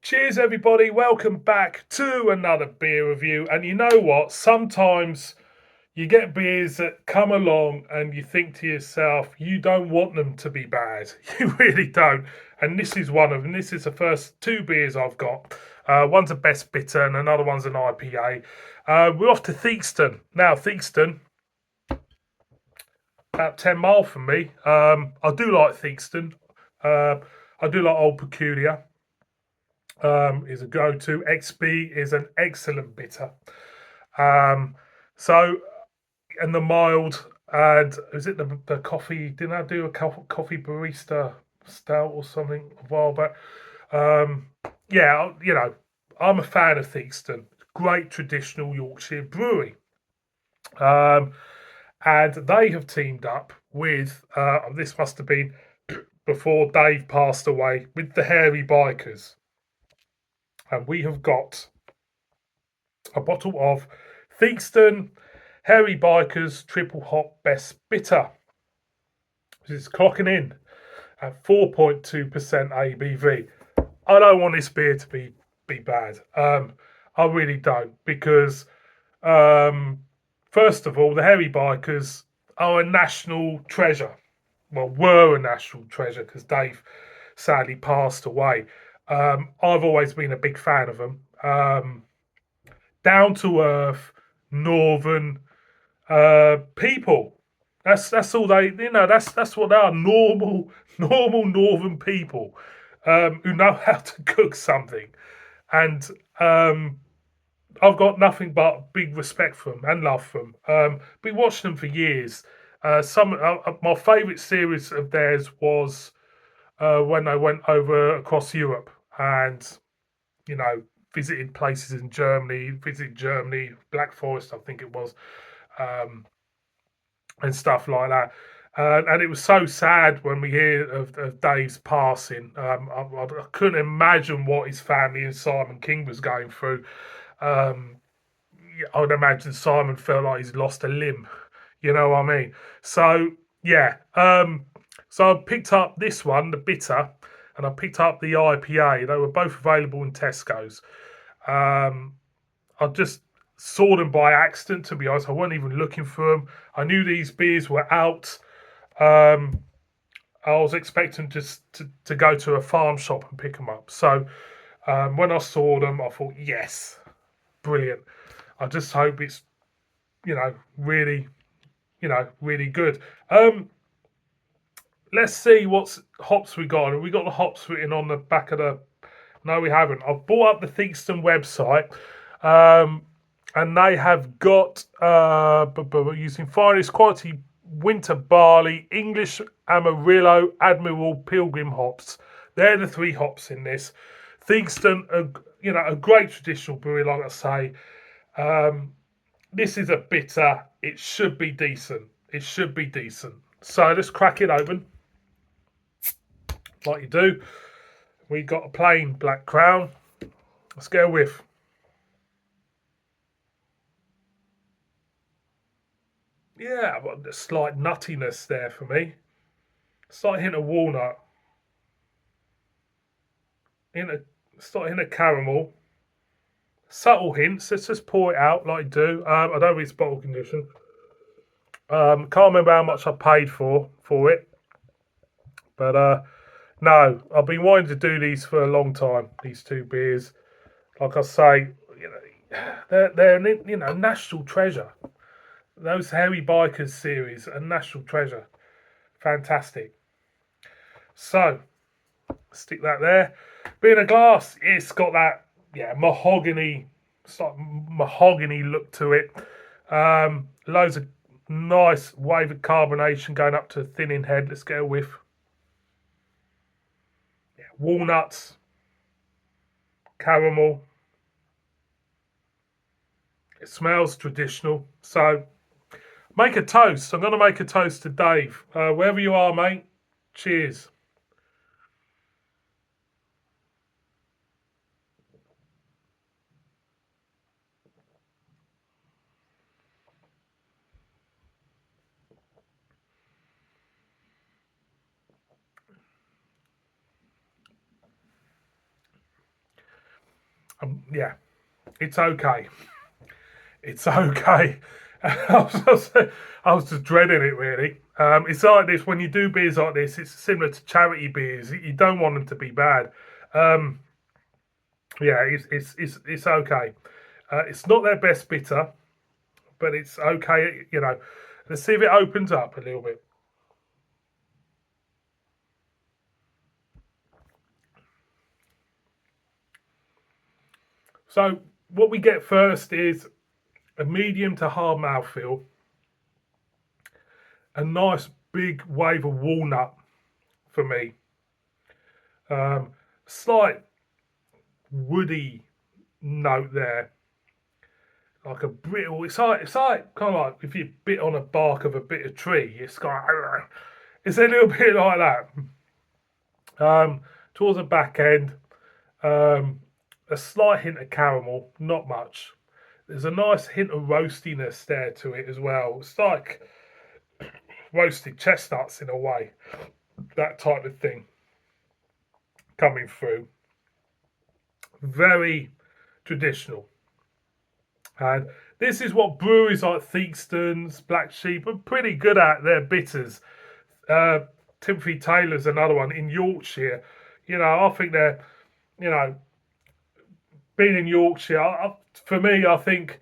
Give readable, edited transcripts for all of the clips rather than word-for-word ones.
Cheers, everybody. Welcome back to another beer review. And you know what? Sometimes you get beers that come along and you think to yourself, you don't want them to be bad. You really don't. And this is one of them. This is the first two beers I've got. One's a best bitter and another one's an IPA. We're off to Theakston. Now, Theakston, about 10 miles from me. I do like Theakston. I do like Old Peculiar. Is a go-to. XB is an excellent bitter. Um, so and the mild and is it the coffee? Didn't I do a coffee barista stout or something a while back? Um, yeah, I'm a fan of Theakston. Great traditional Yorkshire brewery. Um, and they have teamed up with this must have been before Dave passed away with the Hairy Bikers, and we have got a bottle of Theakston Hairy Bikers Triple Hop Best Bitter. It's clocking in at 4.2% ABV. I don't want this beer to be bad. I really don't because first of all, the Hairy Bikers are a national treasure. Well, were a national treasure because Dave sadly passed away. I've always been a big fan of them. Down to earth, northern people. That's all they that's what they are, normal northern people who know how to cook something, and um, I've got nothing but big respect for them and love for them. Been watching them for years. Some My favourite series of theirs was when they went over across Europe and you know visited places in Germany, visited Germany, Black Forest, I think it was. Um, and stuff like that. And it was so sad when we hear of Dave's passing. I couldn't imagine what his family and Simon King was going through. Um, I would imagine Simon felt like he's lost a limb. You know what I mean? So yeah. So I picked up this one, the bitter, and I picked up the IPA. They were both available in Tesco's. Um, I just saw them by accident, to be honest. I wasn't even looking for them. I knew these beers were out. Um, I was expecting just to go to a farm shop and pick them up. So when I saw them, I thought, yes, brilliant. I just hope it's, really, really good. Let's see what hops we got. Have we got the hops written on the back of the. No, we haven't. I've bought up the Theakston website. Um, and they have got using finest quality winter barley, English Amarillo, Admiral, Pilgrim hops. They're the three hops in this. Theakston, a great traditional brewery, like I say. Um, this is a bitter. It should be decent. It should be decent. So let's crack it open, like you do. We got a plain black crown. Let's get a whiff. Yeah, I've got a slight nuttiness there for me. Slight hint of walnut. Slight hint of caramel. Subtle hints. Let's just pour it out like I do. I don't think it's bottle condition. Can't remember how much I paid for it, but no, I've been wanting to do these for a long time. These two beers, like I say, they're national treasure. Those Hairy Bikers series, a national treasure. Fantastic. So stick that there. Being a glass, it's got that mahogany, sort of mahogany look to it. Loads of nice wave of carbonation going up to a thinning head. Let's get a whiff. Yeah, walnuts, caramel. It smells traditional. So make a toast. I'm going to make a toast to Dave. Wherever you are, mate. Cheers. Yeah, it's okay. It's okay. I was just dreading it really. It's like this when you do beers like this. It's similar to charity beers. You don't want them to be bad. Um, yeah, it's okay. It's not their best bitter, but it's okay. Let's see if it opens up a little bit. So what we get first is a medium to hard mouthfeel, a nice big wave of walnut for me. Slight woody note there, like a brittle. It's like kind of like if you bit on a bark of a bit of tree. It's a little bit like that. Towards the back end, um, a slight hint of caramel, not much. There's a nice hint of roastiness there to it as well. It's like roasted chestnuts in a way, that type of thing coming through. Very traditional. And this is what breweries like Theakston's, Black Sheep are pretty good at. Their bitters. Uh, Timothy Taylor's another one in Yorkshire. I think they're, you know, being in Yorkshire, for me, I think,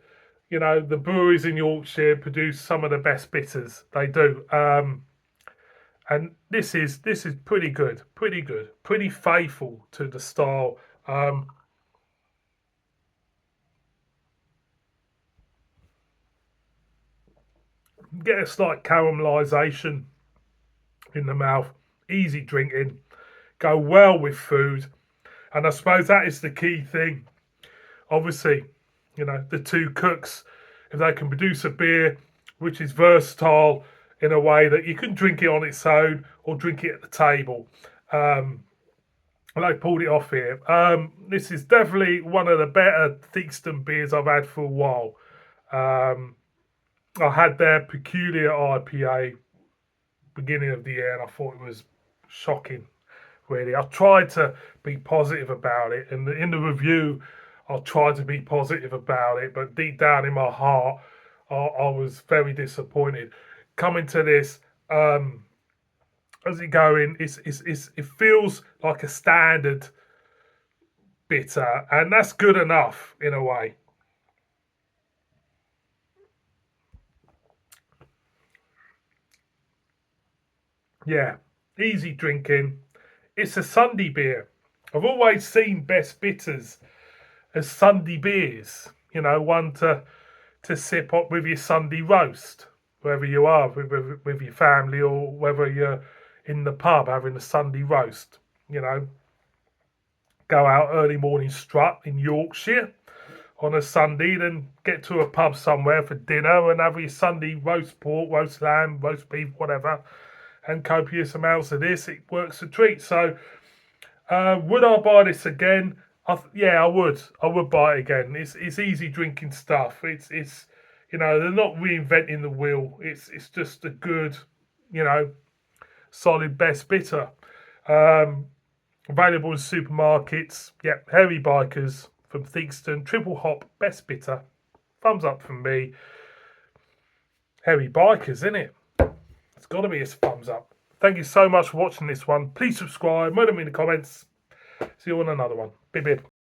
the breweries in Yorkshire produce some of the best bitters. They do. And this is pretty good, pretty faithful to the style. Get a slight caramelization in the mouth, easy drinking, go well with food, and I suppose that is the key thing. Obviously, the two cooks, if they can produce a beer which is versatile in a way that you can drink it on its own or drink it at the table. And they pulled it off here. This is definitely one of the better Theakston beers I've had for a while. Um, I had their peculiar IPA beginning of the year, and I thought it was shocking. Really, I tried to be positive about it, and in the review, I tried to be positive about it, but deep down in my heart, I was very disappointed. Coming to this, as it going, it feels like a standard bitter, and that's good enough in a way. Yeah, easy drinking. It's a Sunday beer. I've always seen best bitters as Sunday beers. One to sip up with your Sunday roast, wherever you are with your family or whether you're in the pub having a Sunday roast. You know, go out early morning strut in Yorkshire on a Sunday, then get to a pub somewhere for dinner and have your Sunday roast pork, roast lamb, roast beef, whatever, and copious amounts of this. It works a treat. So, would I buy this again? Yeah, I would. I would buy it again. It's easy drinking stuff. It's they're not reinventing the wheel. It's just a good, you know solid best bitter. Um, Available in supermarkets. Yep, Hairy Bikers from Theakston, triple hop best bitter. Thumbs up from me. Hairy Bikers, isn't it? It's got to be a thumbs up. Thank you so much for watching this one. Please subscribe. Murder me in the comments. See you on another one. Bib bib.